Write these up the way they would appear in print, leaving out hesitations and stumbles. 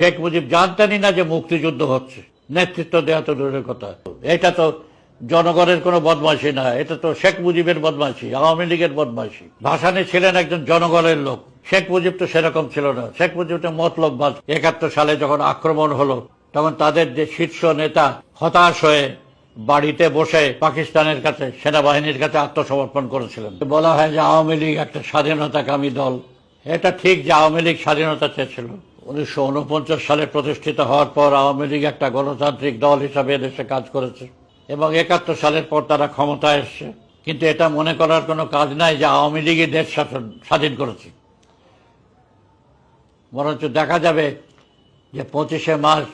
শেখ মুজিব জানতেনই না যে মুক্তিযুদ্ধ হচ্ছে, নেতৃত্ব দেওয়া তো দূরের কথা। এটা তো জনগণের কোনো বদমাইশি না, এটা তো শেখ মুজিবের বদমাইশি, আওয়ামী লীগের বদমাইশি। ভাসানী ছিলেন একজন জনগণের লোক, শেখ মুজিব তো সেরকম ছিল না। শেখ মুজিব তো মতলববাজ। 71 সালে যখন আক্রমণ হলো তখন তাদের যে শীর্ষ নেতা হতাশ হয়ে বাড়িতে বসে পাকিস্তানের কাছে, সেনাবাহিনীর কাছে আত্মসমর্পণ করেছিলেন। বলা হয় যে আওয়ামী লীগ একটা স্বাধীনতাকামী দল। এটা ঠিক যে আওয়ামী লীগ স্বাধীনতা চেয়েছিল। 1949 সালে প্রতিষ্ঠিত হওয়ার পর আওয়ামী লীগ একটা গণতান্ত্রিক দল হিসাবে দেশে কাজ করেছে এবং 71 সালের পর তারা ক্ষমতায় এসছে। কিন্তু এটা মনে করার কোনো কাজ নাই যে আওয়ামী লীগই দেশ স্বাধীন করেছে। বরঞ্চ দেখা যাবে যে 25শে মার্চ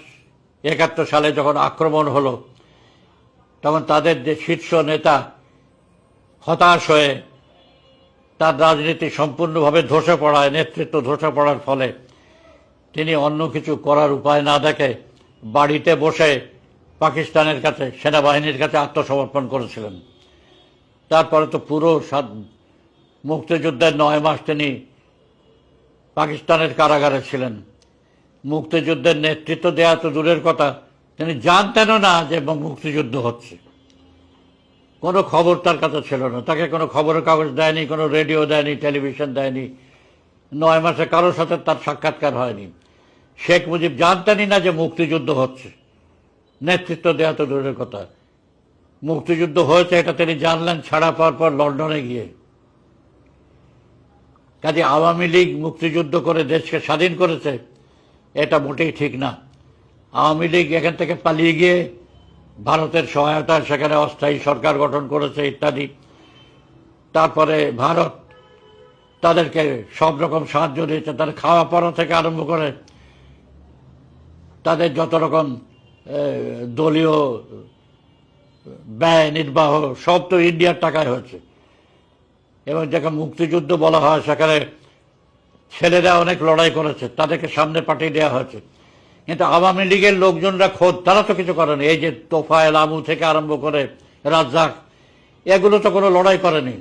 71 সালে যখন আক্রমণ হলো তখন তাদের যে শীর্ষ নেতা হতাশ হয়ে তার রাজনীতি সম্পূর্ণভাবে ধসে পড়ায়, নেতৃত্ব ধসে পড়ার ফলে তিনি অন্য কিছু করার উপায় না দেখে বাড়িতে বসে পাকিস্তানের কাছে, সেনাবাহিনীর কাছে আত্মসমর্পণ করেছিলেন। তারপরে তো পুরো মুক্তিযুদ্ধের 9 মাস তিনি পাকিস্তানের কারাগারে ছিলেন। মুক্তিযুদ্ধের নেতৃত্ব দেওয়া তো দূরের কথা, তিনি জানতেনও না যে মুক্তিযুদ্ধ হচ্ছে। কোনো খবর তার কাছে ছিল না, তাকে কোনো খবরের কাগজ দেয়নি, কোনো রেডিও দেয়নি, টেলিভিশন দেয়নি। 9 মাসে কারোর সাথে তার সাক্ষাৎকার হয়নি। শেখ মুজিব জানতেনই না যে মুক্তিযুদ্ধ হচ্ছে, নেতৃত্ব দেওয়া তো দূরের কথা। মুক্তিযুদ্ধ হয়েছে এটা তিনি জানলেন ছাড়া পাওয়ার পর লন্ডনে গিয়ে। কাজে আওয়ামী লীগ মুক্তিযুদ্ধ করে দেশকে স্বাধীন করেছে এটা মোটেই ঠিক না। আওয়ামী লীগ এখান থেকে পালিয়ে গিয়ে ভারতের সহায়তায় সেখানে অস্থায়ী সরকার গঠন করেছে ইত্যাদি। তারপরে ভারত তাদেরকে সব রকম সাহায্য দিয়েছে, তাদের খাওয়া পড়া থেকে আরম্ভ করে তাদের যত রকম দলীয় ব্যয় নির্বাহ সব তো ইন্ডিয়ার টাকায় হয়েছে। এবং যাকে মুক্তিযুদ্ধ বলা হয় সেখানে ছেলেরা অনেক লড়াই করেছে, তাদেরকে সামনে পাঠিয়ে দেওয়া হয়েছে। কিন্তু আওয়ামী লীগের লোকজনরা খোদ তারা তো কিছু করেনি। এই যে তোফায়েল আমু থেকে আরম্ভ করে রাজ্জাক, এগুলো তো কোনো লড়াই করেনি।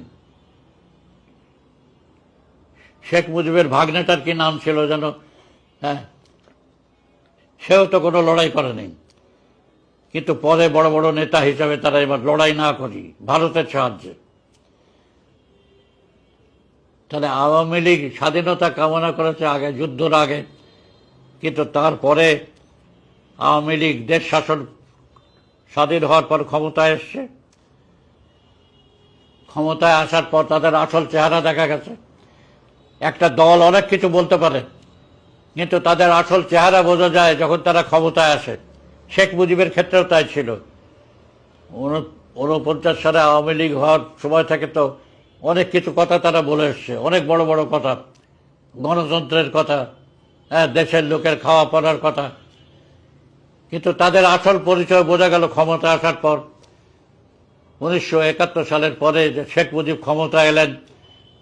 শেখ মুজিবের ভাগ্নেটার কি নাম ছিল যেন, হ্যাঁ, সেও তো কোনো লড়াই করেনি। কিন্তু পরে বড় বড় নেতা হিসাবে তারা এবার লড়াই না করি ভারতের সাহায্যে। তাহলে আওয়ামী লীগ স্বাধীনতা কামনা করেছে আগে, যুদ্ধের আগে, কিন্তু তারপরে আওয়ামী লীগ দেশ শাসন স্বাধীন হওয়ার পর ক্ষমতায় এসছে। ক্ষমতায় আসার পর তাদের আসল চেহারা দেখা গেছে। একটা দল অনেক কিছু বলতে পারে, কিন্তু তাদের আসল চেহারা বোঝা যায় যখন তারা ক্ষমতায় আসে। শেখ মুজিবের ক্ষেত্রেও তাই ছিল। 49 সালে আওয়ামী লীগ হওয়ার সময় থেকে তো অনেক কিছু কথা তারা বলে এসছে, অনেক বড় বড় কথা, গণতন্ত্রের কথা, হ্যাঁ, দেশের লোকের খাওয়া পড়ার কথা। কিন্তু তাদের আসল পরিচয় বোঝা গেল ক্ষমতা আসার পর। 1971 সালের পরে যে শেখ মুজিব ক্ষমতা এলেন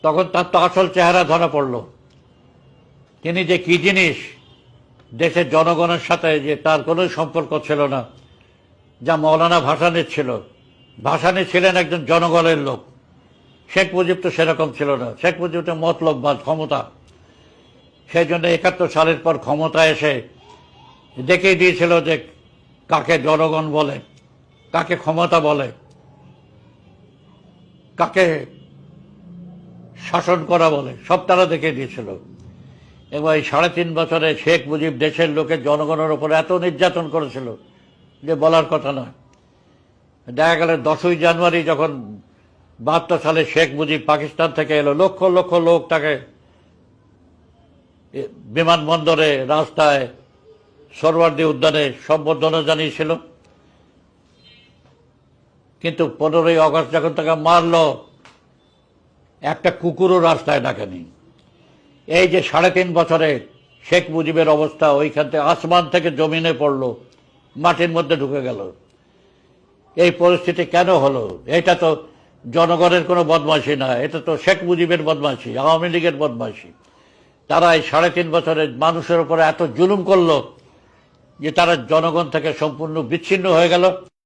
তখন তার তো আসল চেহারা ধরা পড়ল। তিনি যে কি জিনিস, দেশের জনগণের সাথে যে তার কোনো সম্পর্ক ছিল না, যা মৌলানা ভাসানীর ছিল। ভাসানী ছিলেন একজন জনগণের লোক, শেখ মুজিব তো সেরকম ছিল না। শেখ মুজিব তো মতলববাজ, ক্ষমতা। সেই জন্য 71 সালের পর ক্ষমতা এসে দেখিয়ে দিয়েছিল যে কাকে জনগণ বলে, কাকে ক্ষমতা বলে, কাকে শাসন করা বলে, সব তারা দেখিয়ে দিয়েছিল। এবং এই 3.5 বছরে শেখ মুজিব দেশের লোকের জনগণের উপর এত নির্যাতন করেছিল যে বলার কথা নয়। দেখা গেল 10ই জানুয়ারি যখন 72 সালে শেখ মুজিব পাকিস্তান থেকে এলো, লক্ষ লক্ষ লোক তাকে বিমানবন্দরে, রাস্তায়, সরওয়ার্দী উদ্যানে সম্বর্ধনা জানিয়েছিল। কিন্তু 15ই আগস্ট যখন তাকে মারল, একটা কুকুরও রাস্তায় ডাকেনি। এই যে 3.5 বছরে শেখ মুজিবের অবস্থা ওইখান থেকে আসমান থেকে জমিনে পড়ল, মাটির মধ্যে ঢুকে গেল। এই পরিস্থিতি কেন হলো? এটা তো জনগণের কোনো বদমাইশি না, এটা তো শেখ মুজিবের বদমাইশি, আওয়ামী লীগের বদমাইশি। তারা এই 3.5 বছরে মানুষের উপরে এত জুলুম করলো যে তারা জনগণ থেকে সম্পূর্ণ বিচ্ছিন্ন হয়ে গেল।